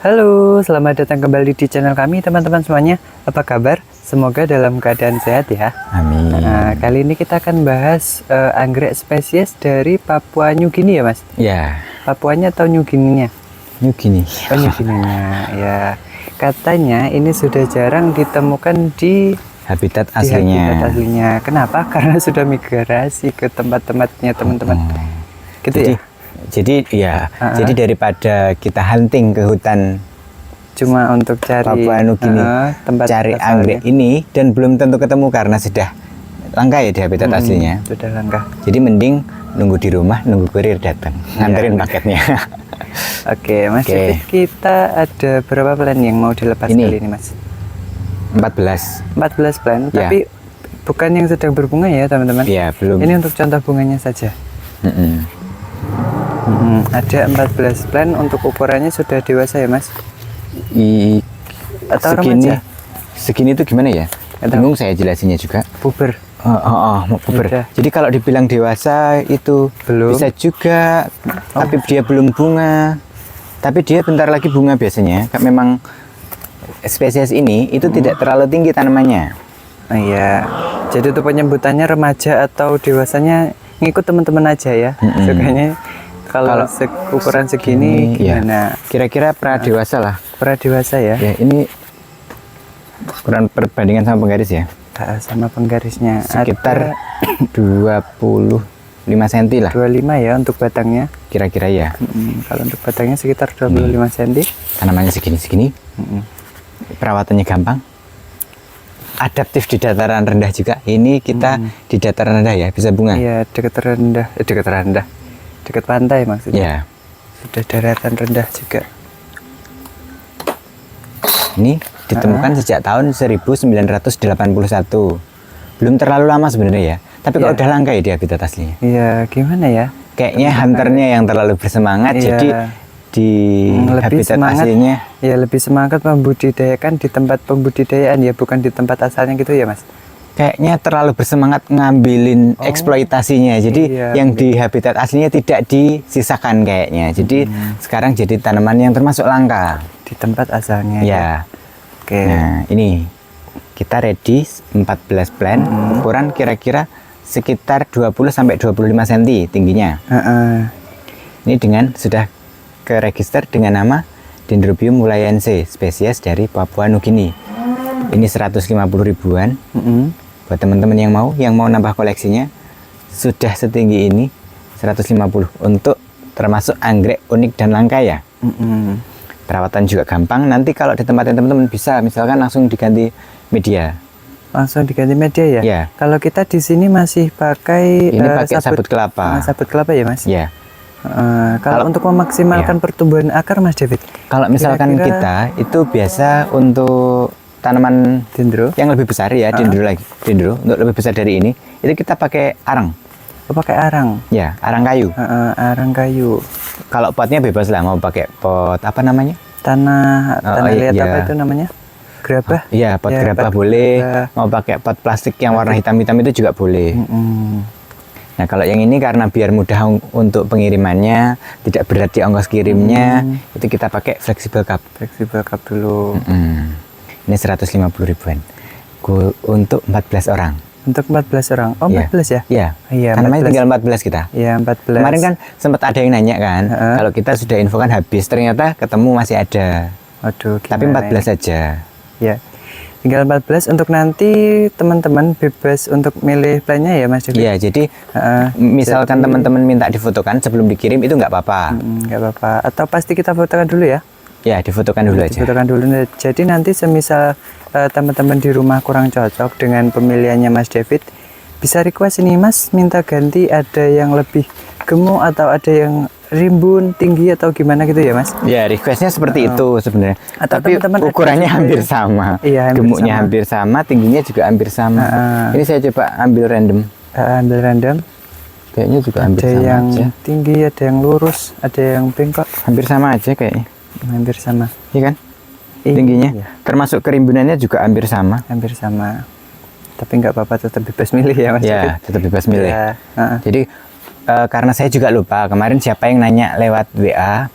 Halo, selamat datang kembali di channel kami teman-teman semuanya. Apa kabar? Semoga dalam keadaan sehat ya. Amin. Nah, kali ini kita akan bahas anggrek spesies dari Papua New Guinea ya mas? Ya, Papuanya atau New Guinea-nya? New Guinea. Oh, New Guinea-nya ya. Katanya ini sudah jarang ditemukan di Habitat habitat aslinya. aslinya. Kenapa? Karena sudah migrasi ke tempat-tempatnya teman-teman. Gitu Jadi, ya? jadi ya, jadi daripada kita hunting ke hutan Cuma untuk cari Papua New Guinea, tempat cari asalnya. anggrek ini dan belum tentu ketemu karena sudah langka ya di habitat aslinya. Sudah langka. Jadi mending nunggu di rumah, nunggu kurir datang, nganterin paketnya. Oke, Mas Oke. David, kita ada berapa plan yang mau dilepas Ini. kali ini, Mas? 14. 14 plan, Ya. tapi bukan yang sedang berbunga ya, teman-teman. Ya, belum. Ini untuk contoh bunganya saja. Mm-mm. Ada 14 plan, untuk ukurannya sudah dewasa ya, Mas? Atau segini, remaja? segini itu gimana ya? Bingung saya jelasinnya juga. Puber. Mau puber. Udah. Jadi kalau dibilang dewasa itu Belum. bisa juga, tapi dia belum bunga. Tapi dia bentar lagi bunga biasanya. Memang spesies ini itu tidak terlalu tinggi tanamannya. Oh, iya. Jadi untuk penyebutannya remaja atau dewasanya ngikut teman-teman aja ya. Sukanya kalau ukuran segini ya, gimana? kira-kira pra dewasa lah. Pra dewasa ya? Ya ini ukuran perbandingan sama penggaris ya. Sama penggarisnya Sekitar ada 25 cm lah. 25 ya untuk batangnya. Kira-kira ya. Kalau untuk batangnya sekitar 25 cm. Tanamannya segini-segini. Perawatannya gampang. Adaptif di dataran rendah juga. Ini kita di dataran rendah ya, bisa bunga. Iya, dekat rendah, dekat rendah. Dekat pantai maksudnya. Ya. Sudah daratan rendah juga. Ini ditemukan sejak tahun 1981. Belum terlalu lama sebenarnya ya. Tapi kok Iya. udah langka ya di habitat aslinya. Iya, gimana ya? Kayaknya hunternya yang terlalu bersemangat. Iya. Jadi di Lebih habitat semangat. aslinya. Ya, lebih semangat membudidayakan di tempat pembudidayaan ya, bukan di tempat asalnya gitu ya, Mas. Kayaknya terlalu bersemangat ngambilin eksploitasinya. Jadi Iya, yang di habitat aslinya tidak disisakan kayaknya. Jadi sekarang jadi tanaman yang termasuk langka. Di tempat asalnya. Ya. Oke. Nah, ini kita ready 14 plant. Ukuran kira-kira sekitar 20 sampai 25 cm tingginya. Ini dengan sudah ke register dengan nama Dendrobium mulayense, spesies dari Papua New Guinea. Ini 150 ribuan. Buat teman-teman yang mau nambah koleksinya, sudah setinggi ini 150 untuk termasuk anggrek unik dan langka ya. Perawatan juga gampang. Nanti kalau di tempatnya teman-teman bisa misalkan langsung diganti media. Langsung diganti media ya? Ya. Kalau kita di sini masih pakai Ini pakai sabut kelapa. Sabut kelapa ya, Mas? Ya. Kalau untuk memaksimalkan pertumbuhan akar, Mas David, Kalau misalkan kira-kira kita itu biasa untuk tanaman dendro, yang lebih besar ya, dendro untuk lebih besar dari ini, itu kita pakai arang. pakai arang, Ya, arang kayu. arang kayu, Kalau potnya bebas lah, mau pakai pot apa namanya? tanah liat iya. apa itu namanya? Gerabah? Iya, pot Ya, gerabah pot boleh. gerabah. Mau pakai pot plastik yang warna hitam-hitam itu juga boleh. Nah, kalau yang ini karena biar mudah untuk pengirimannya, tidak berat di ongkos kirimnya, itu kita pakai flexible cup. Fleksibel cup dulu. Ini 150 ribuan. Untuk 14 orang. Untuk 14 orang. Oh, Iya. 14 ya? Iya. Iya, Tanamannya 14. tinggal 14 kita. Iya, 14. Kemarin kan sempat ada yang nanya kan, kalau kita sudah infokan habis, ternyata ketemu masih ada. Waduh, Tapi gimana 14 saja. ya? Tinggal 14 untuk nanti teman-teman bebas untuk milih plannya ya, Mas David? Iya, jadi misalkan teman-teman minta difotokan sebelum dikirim itu nggak apa-apa. Nggak apa-apa. Atau pasti kita fotokan dulu ya? Ya, difotokan dulu aja. Difotokan dulu. Jadi nanti semisal teman-teman di rumah kurang cocok dengan pemilihannya Mas David, bisa request ini, Mas, minta ganti ada yang lebih gemuk atau ada yang rimbun, tinggi atau gimana gitu ya, Mas? Ya, requestnya seperti itu sebenamnya. Atau Tapi teman-teman ada ukurannya juga hampir ya? sama. Iya, hampir Gemuknya sama. hampir sama, tingginya juga hampir sama. Ini saya coba ambil random. Ambil random. Kayaknya juga hampir Ada sama yang aja. tinggi, ada yang lurus, ada yang bengkok. Hampir sama aja kayaknya. Hampir sama. Iya kan? Iya. Tingginya. Termasuk kerimbunannya juga hampir sama. Hampir sama. Tapi nggak apa-apa, tetap bebas milih ya, Mas Ya, David? tetap bebas milih. Ya, Jadi karena saya juga lupa kemarin siapa yang nanya lewat WA.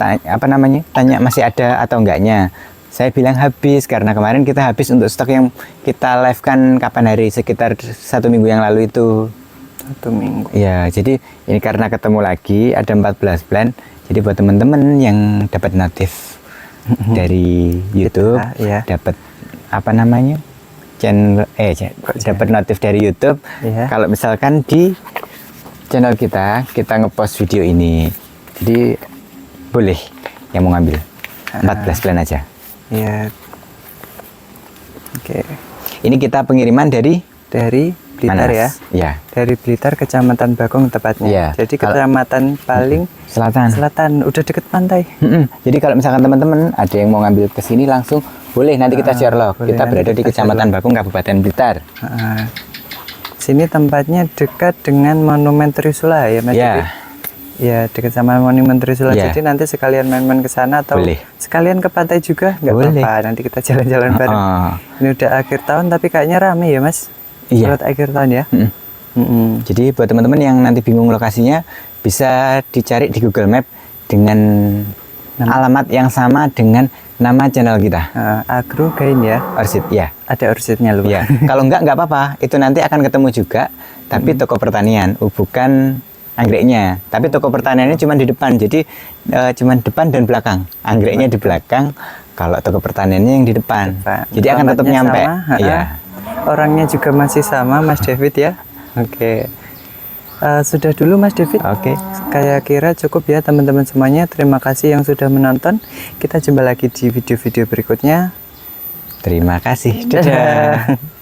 tanya masih ada atau enggaknya. Saya bilang habis karena kemarin kita habis untuk stok yang kita live kan kapan hari, sekitar 1 minggu yang lalu itu. 1 minggu. Ya, jadi ini karena ketemu lagi ada 14 plan. Jadi buat teman-teman yang dapat notif dari YouTube, ya. dapat channel dapat notif dari YouTube. Ya. Kalau misalkan di channel kita ngepost video ini, jadi boleh yang mau ngambil 14 plan aja. Iya. Oke. Ini kita pengiriman dari Blitar ya. Ya. Dari Blitar, Kecamatan Bakung tepatnya. Ya. Jadi kecamatan paling selatan, udah deket pantai. Jadi kalau misalkan teman-teman ada yang mau ngambil ke sini langsung boleh, nanti kita share loh. Kita berada di Kecamatan Bakung, Kabupaten Blitar. Sini tempatnya dekat dengan Monumen Trisula ya, Mas. Ya. Ya, dekat sama Monumen Trisula. Ya. Jadi nanti sekalian main-main ke sana atau boleh. Sekalian ke pantai juga nggak apa-apa. Nanti kita jalan-jalan bareng. Ini udah akhir tahun tapi kayaknya rame ya, Mas. Iya. Buat akhir tahun ya. Jadi buat teman-teman yang nanti bingung lokasinya, bisa dicari di Google Map dengan alamat yang sama dengan nama channel kita. Agro Gain ya. Orchid ya. Ada orchidnya loh. Ya. Kalau nggak apa-apa. Itu nanti akan ketemu juga. Tapi toko pertanian, bukan anggreknya. Tapi toko pertaniannya cuma di depan. Jadi cuma depan dan belakang. Anggreknya di belakang. Kalau toko pertaniannya yang di depan. Jadi akan tetap nyampe. Iya. Orangnya juga masih sama, Mas David ya. Oke. Sudah dulu Mas David. Oke. Kayak kira cukup ya teman-teman semuanya. Terima kasih yang sudah menonton. Kita jumpa lagi di video-video berikutnya. Terima kasih. Dadah.